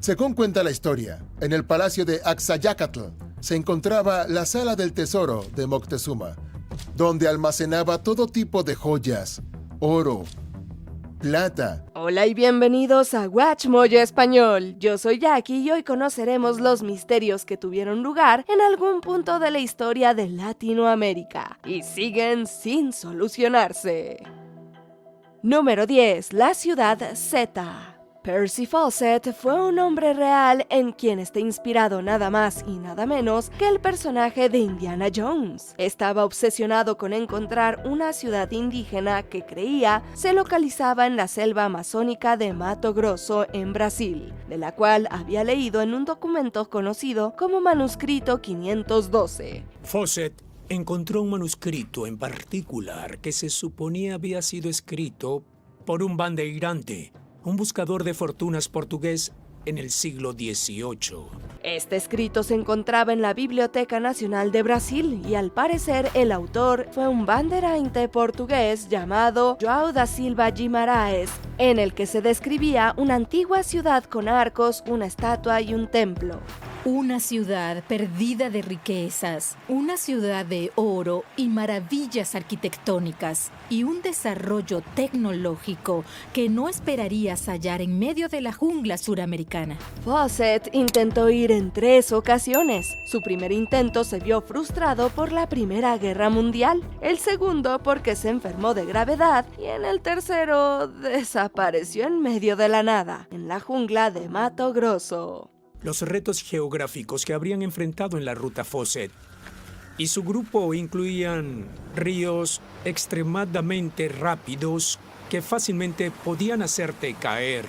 Según cuenta la historia, en el palacio de Axayácatl se encontraba la sala del tesoro de Moctezuma, donde almacenaba todo tipo de joyas, oro, plata. Hola y bienvenidos a Watchmojo Español. Yo soy Jackie y hoy conoceremos los misterios que tuvieron lugar en algún punto de la historia de Latinoamérica y siguen sin solucionarse. Número 10. La ciudad Z. Percy Fawcett fue un hombre real en quien está inspirado nada más y nada menos que el personaje de Indiana Jones. Estaba obsesionado con encontrar una ciudad indígena que creía se localizaba en la selva amazónica de Mato Grosso, en Brasil, de la cual había leído en un documento conocido como Manuscrito 512. Fawcett encontró un manuscrito en particular que se suponía había sido escrito por un bandeirante, un buscador de fortunas portugués en el siglo XVIII. Este escrito se encontraba en la Biblioteca Nacional de Brasil y al parecer el autor fue un bandeirante portugués llamado João da Silva Guimarães, en el que se describía una antigua ciudad con arcos, una estatua y un templo. Una ciudad perdida de riquezas, una ciudad de oro y maravillas arquitectónicas, y un desarrollo tecnológico que no esperarías hallar en medio de la jungla suramericana. Fawcett intentó ir en 3 ocasiones. Su primer intento se vio frustrado por la Primera Guerra Mundial, el segundo porque se enfermó de gravedad y en el tercero desapareció en medio de la nada, en la jungla de Mato Grosso. Los retos geográficos que habrían enfrentado en la ruta Fawcett y su grupo incluían ríos extremadamente rápidos que fácilmente podían hacerte caer,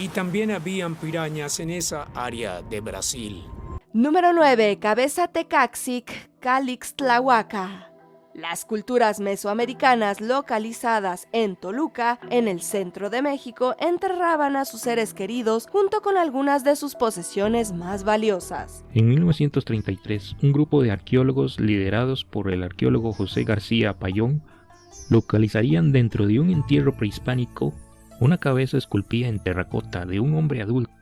y también habían pirañas en esa área de Brasil. Número 9. Cabeza Tecaxic, Calixtlahuaca. Las culturas mesoamericanas localizadas en Toluca, en el centro de México, enterraban a sus seres queridos junto con algunas de sus posesiones más valiosas. En 1933, un grupo de arqueólogos liderados por el arqueólogo José García Payón localizarían dentro de un entierro prehispánico una cabeza esculpida en terracota de un hombre adulto,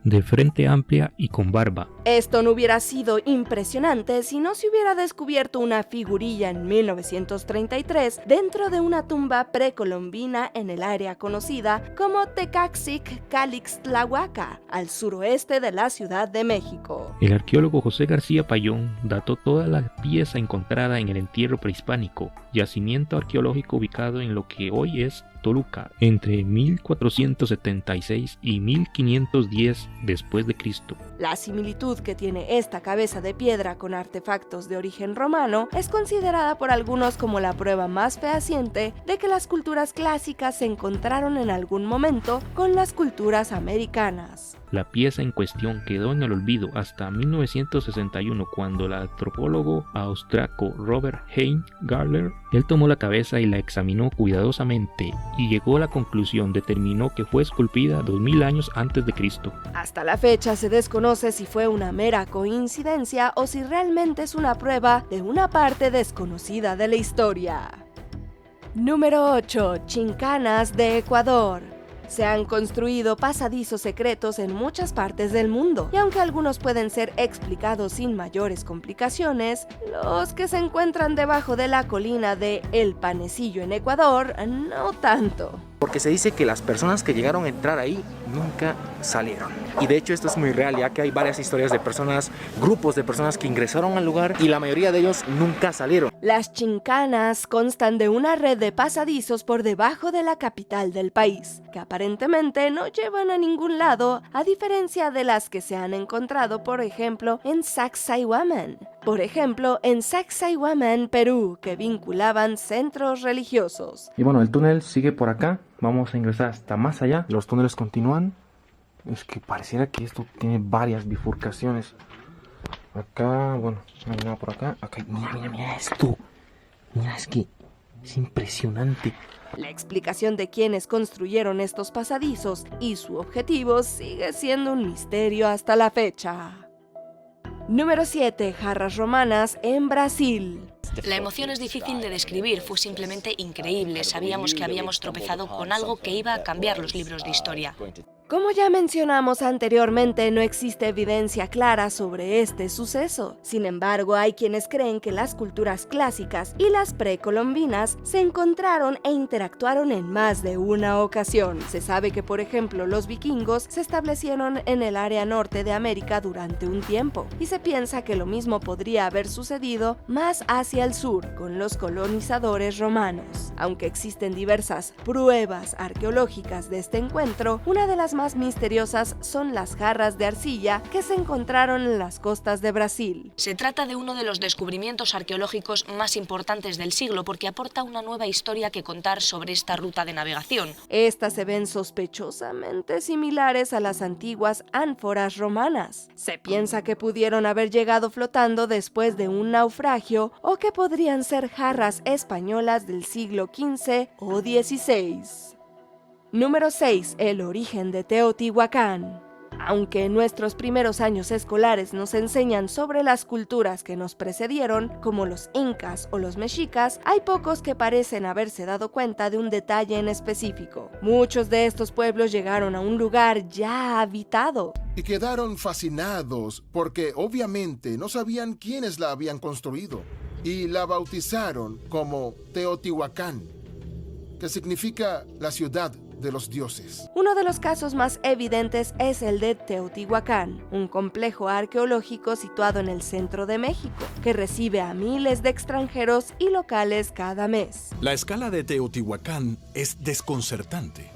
de frente amplia y con barba. Esto no hubiera sido impresionante si no se hubiera descubierto una figurilla en 1933 dentro de una tumba precolombina en el área conocida como Tecaxic Calixtlahuaca, al suroeste de la Ciudad de México. El arqueólogo José García Payón dató toda la pieza encontrada en el entierro prehispánico, yacimiento arqueológico ubicado en lo que hoy es Toluca, entre 1476 y 1510 después de Cristo. La similitud que tiene esta cabeza de piedra con artefactos de origen romano es considerada por algunos como la prueba más fehaciente de que las culturas clásicas se encontraron en algún momento con las culturas americanas. La pieza en cuestión quedó en el olvido hasta 1961, cuando el antropólogo austriaco Robert Hein Garler, él tomó la cabeza y la examinó cuidadosamente y llegó a la conclusión, determinó que fue esculpida 2000 años antes de Cristo. Hasta la fecha se desconoce si fue una mera coincidencia o si realmente es una prueba de una parte desconocida de la historia. Número 8. Chincanas de Ecuador. Se han construido pasadizos secretos en muchas partes del mundo, y aunque algunos pueden ser explicados sin mayores complicaciones, los que se encuentran debajo de la colina de El Panecillo en Ecuador, no tanto. Porque se dice que las personas que llegaron a entrar ahí nunca salieron. Y de hecho esto es muy real, ya que hay varias historias de personas, grupos de personas que ingresaron al lugar y la mayoría de ellos nunca salieron. Las chincanas constan de una red de pasadizos por debajo de la capital del país, que aparentemente no llevan a ningún lado, a diferencia de las que se han encontrado, por ejemplo, en Sacsayhuamán. Perú, que vinculaban centros religiosos. Y bueno, el túnel sigue por acá, vamos a ingresar hasta más allá, los túneles continúan. Es que pareciera que esto tiene varias bifurcaciones. Acá, bueno, no hay nada por acá. Acá, mira esto. Mira, es que es impresionante. La explicación de quiénes construyeron estos pasadizos y su objetivo sigue siendo un misterio hasta la fecha. Número 7. Jarras romanas en Brasil. La emoción es difícil de describir, fue simplemente increíble. Sabíamos que habíamos tropezado con algo que iba a cambiar los libros de historia. Como ya mencionamos anteriormente, no existe evidencia clara sobre este suceso. Sin embargo, hay quienes creen que las culturas clásicas y las precolombinas se encontraron e interactuaron en más de una ocasión. Se sabe que, por ejemplo, los vikingos se establecieron en el área norte de América durante un tiempo, y se piensa que lo mismo podría haber sucedido más hacia el sur, con los colonizadores romanos. Aunque existen diversas pruebas arqueológicas de este encuentro, una de las más misteriosas son las jarras de arcilla que se encontraron en las costas de Brasil. Se trata de uno de los descubrimientos arqueológicos más importantes del siglo porque aporta una nueva historia que contar sobre esta ruta de navegación. Estas se ven sospechosamente similares a las antiguas ánforas romanas. Se piensa que pudieron haber llegado flotando después de un naufragio o que podrían ser jarras españolas del siglo XV o XVI. Número 6. El origen de Teotihuacán. Aunque en nuestros primeros años escolares nos enseñan sobre las culturas que nos precedieron, como los incas o los mexicas, hay pocos que parecen haberse dado cuenta de un detalle en específico. Muchos de estos pueblos llegaron a un lugar ya habitado. Y quedaron fascinados porque obviamente no sabían quiénes la habían construido. Y la bautizaron como Teotihuacán, que significa la ciudad de los dioses. Uno de los casos más evidentes es el de Teotihuacán, un complejo arqueológico situado en el centro de México, que recibe a miles de extranjeros y locales cada mes. La escala de Teotihuacán es desconcertante.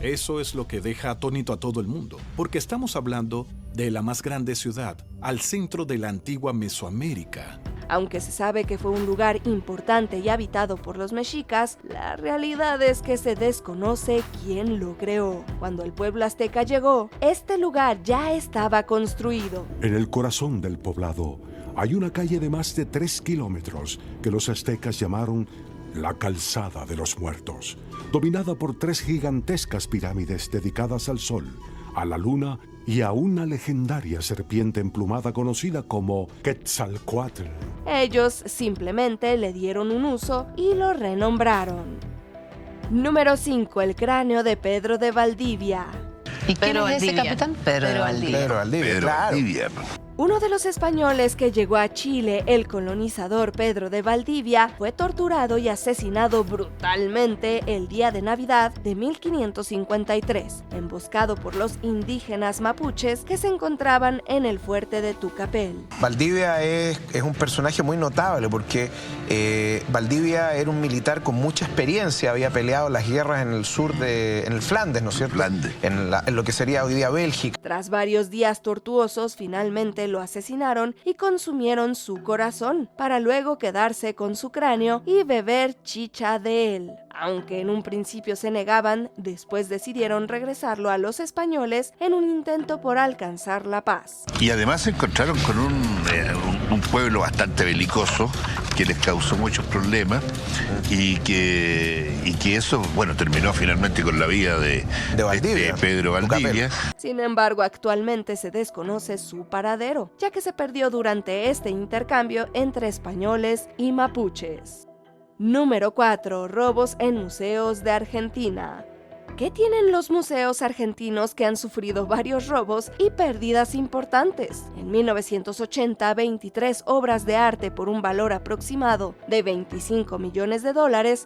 Eso es lo que deja atónito a todo el mundo, porque estamos hablando de la más grande ciudad al centro de la antigua Mesoamérica. Aunque se sabe que fue un lugar importante y habitado por los mexicas, la realidad es que se desconoce quién lo creó. Cuando el pueblo azteca llegó, este lugar ya estaba construido. En el corazón del poblado hay una calle de más de 3 kilómetros que los aztecas llamaron la Calzada de los Muertos, dominada por 3 gigantescas pirámides dedicadas al sol, a la luna y a una legendaria serpiente emplumada conocida como Quetzalcóatl. Ellos simplemente le dieron un uso y lo renombraron. Número 5. El cráneo de Pedro de Valdivia. ¿Y quién es ese capitán? Pedro Valdivia. Claro. Uno de los españoles que llegó a Chile, el colonizador Pedro de Valdivia, fue torturado y asesinado brutalmente el día de Navidad de 1553, emboscado por los indígenas mapuches que se encontraban en el fuerte de Tucapel. Valdivia es un personaje muy notable porque Valdivia era un militar con mucha experiencia, había peleado las guerras en el sur en el Flandes, ¿no es cierto? En lo que sería hoy día Bélgica. Tras varios días tortuosos, finalmente lo asesinaron y consumieron su corazón, para luego quedarse con su cráneo y beber chicha de él. Aunque en un principio se negaban, después decidieron regresarlo a los españoles en un intento por alcanzar la paz. Y además se encontraron con un pueblo bastante belicoso que les causó muchos problemas y que eso, bueno, terminó finalmente con la vida de Pedro Valdivia. Sin embargo, actualmente se desconoce su paradero, ya que se perdió durante este intercambio entre españoles y mapuches. Número 4. Robos en museos de Argentina. ¿Qué tienen los museos argentinos que han sufrido varios robos y pérdidas importantes? En 1980, 23 obras de arte por un valor aproximado de $25 millones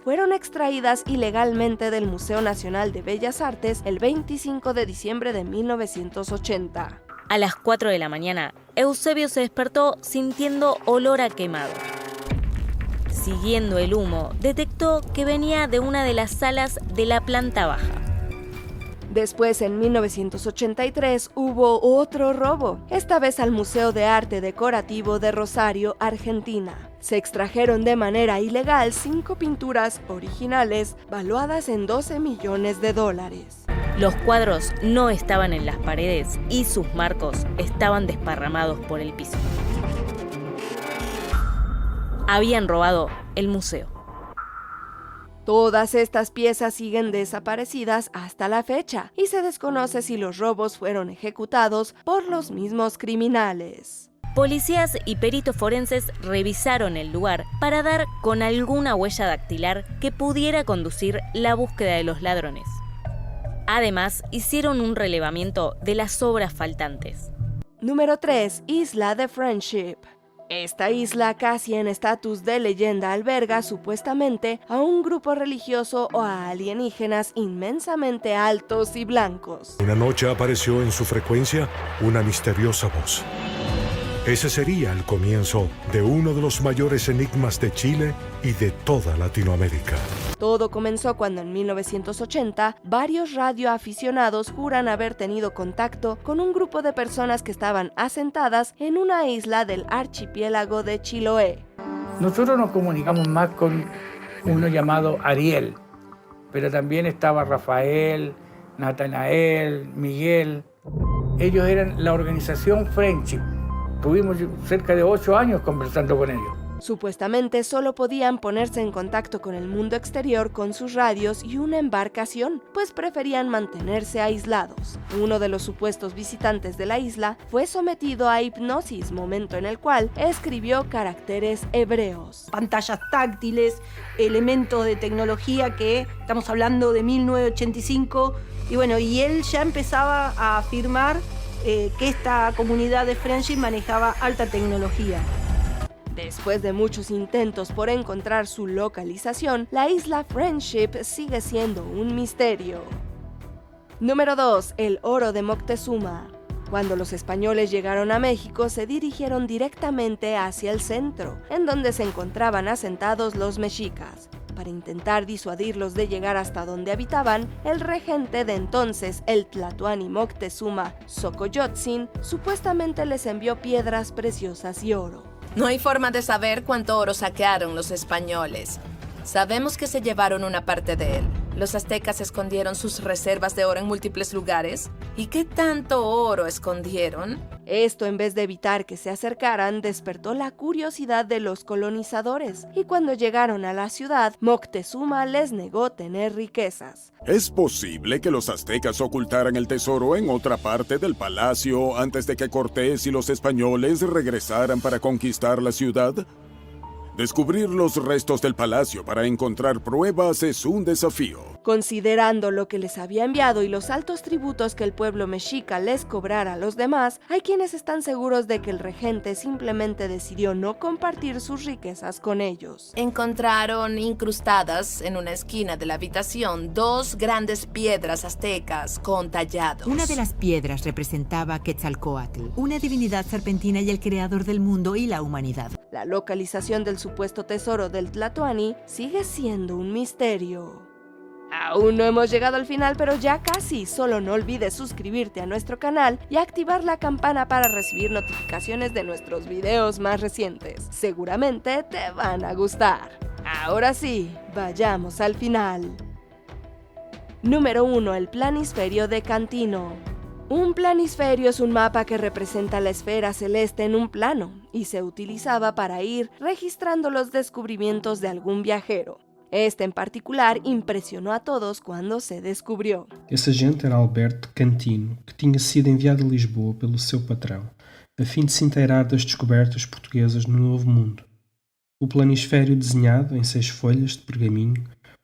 fueron extraídas ilegalmente del Museo Nacional de Bellas Artes el 25 de diciembre de 1980. A las 4 de la mañana, Eusebio se despertó sintiendo olor a quemado. Siguiendo el humo, detectó que venía de una de las salas de la planta baja. Después, en 1983, hubo otro robo, esta vez al Museo de Arte Decorativo de Rosario, Argentina. Se extrajeron de manera ilegal 5 pinturas originales valuadas en $12 millones. Los cuadros no estaban en las paredes y sus marcos estaban desparramados por el piso. Habían robado el museo. Todas estas piezas siguen desaparecidas hasta la fecha y se desconoce si los robos fueron ejecutados por los mismos criminales. Policías y peritos forenses revisaron el lugar para dar con alguna huella dactilar que pudiera conducir la búsqueda de los ladrones. Además, hicieron un relevamiento de las obras faltantes. Número 3. Isla de Friendship. Esta isla, casi en estatus de leyenda, alberga supuestamente a un grupo religioso o a alienígenas inmensamente altos y blancos. Una noche apareció en su frecuencia una misteriosa voz. Ese sería el comienzo de uno de los mayores enigmas de Chile y de toda Latinoamérica. Todo comenzó cuando en 1980 varios radioaficionados juran haber tenido contacto con un grupo de personas que estaban asentadas en una isla del archipiélago de Chiloé. Nosotros nos comunicamos más con uno llamado Ariel, pero también estaba Rafael, Natanael, Miguel. Ellos eran la organización Friendship. Tuvimos cerca de 8 años conversando con ellos. Supuestamente solo podían ponerse en contacto con el mundo exterior con sus radios y una embarcación, pues preferían mantenerse aislados. Uno de los supuestos visitantes de la isla fue sometido a hipnosis, momento en el cual escribió caracteres hebreos. Pantallas táctiles, elementos de tecnología que estamos hablando de 1985, y él ya empezaba a afirmar que esta comunidad de Friendship manejaba alta tecnología. Después de muchos intentos por encontrar su localización, la isla Friendship sigue siendo un misterio. Número 2. El oro de Moctezuma. Cuando los españoles llegaron a México, se dirigieron directamente hacia el centro, en donde se encontraban asentados los mexicas. Para intentar disuadirlos de llegar hasta donde habitaban, el regente de entonces, el Tlatoani Moctezuma Xocoyotzin, supuestamente les envió piedras preciosas y oro. No hay forma de saber cuánto oro saquearon los españoles. Sabemos que se llevaron una parte de él. Los aztecas escondieron sus reservas de oro en múltiples lugares. ¿Y qué tanto oro escondieron? Esto, en vez de evitar que se acercaran, despertó la curiosidad de los colonizadores. Y cuando llegaron a la ciudad, Moctezuma les negó tener riquezas. ¿Es posible que los aztecas ocultaran el tesoro en otra parte del palacio antes de que Cortés y los españoles regresaran para conquistar la ciudad? Descubrir los restos del palacio para encontrar pruebas es un desafío. Considerando lo que les había enviado y los altos tributos que el pueblo mexica les cobrara a los demás, hay quienes están seguros de que el regente simplemente decidió no compartir sus riquezas con ellos. Encontraron incrustadas en una esquina de la habitación 2 grandes piedras aztecas con tallados. Una de las piedras representaba a Quetzalcóatl, una divinidad serpentina y el creador del mundo y la humanidad. La localización del supuesto tesoro del Tlatoani sigue siendo un misterio. Aún no hemos llegado al final, pero ya casi. Solo no olvides suscribirte a nuestro canal y activar la campana para recibir notificaciones de nuestros videos más recientes. Seguramente te van a gustar. Ahora sí, vayamos al final. Número 1. El planisferio de Cantino. Un planisferio es un mapa que representa la esfera celeste en un plano y se utilizaba para ir registrando los descubrimientos de algún viajero. Este en particular impresionó a todos cuando se descubrió. Esse agente era Alberto Cantino, que tinha sido enviado a Lisboa pelo seu patrão, a fim de se inteirar das descobertas portuguesas no Novo Mundo. O planisfério desenhado em 6 folhas de pergaminho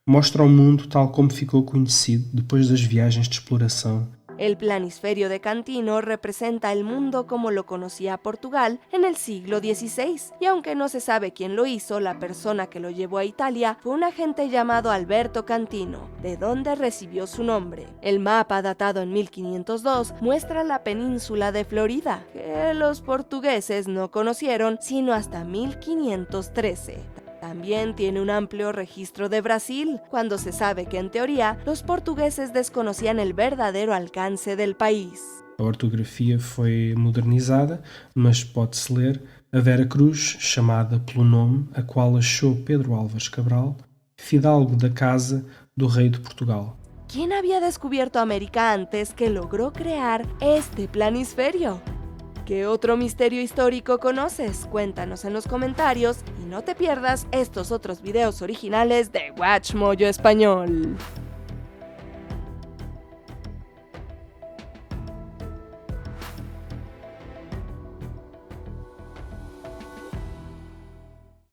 mostra o mundo tal como ficou conhecido depois das viagens de exploração. El planisferio de Cantino representa el mundo como lo conocía Portugal en el siglo XVI, y aunque no se sabe quién lo hizo, la persona que lo llevó a Italia fue un agente llamado Alberto Cantino, de donde recibió su nombre. El mapa, datado en 1502, muestra la península de Florida, que los portugueses no conocieron sino hasta 1513. También tiene un amplio registro de Brasil, cuando se sabe que en teoría los portugueses desconocían el verdadero alcance del país. A ortografia foi modernizada, mas pode-se ler a Vera Cruz, chamada pelo nome a qual achou Pedro Álvares Cabral, fidalgo da casa do rei de Portugal. ¿Quién había descubierto América antes que logró crear este planisferio? ¿Qué otro misterio histórico conoces? Cuéntanos en los comentarios y no te pierdas estos otros videos originales de WatchMojo Español.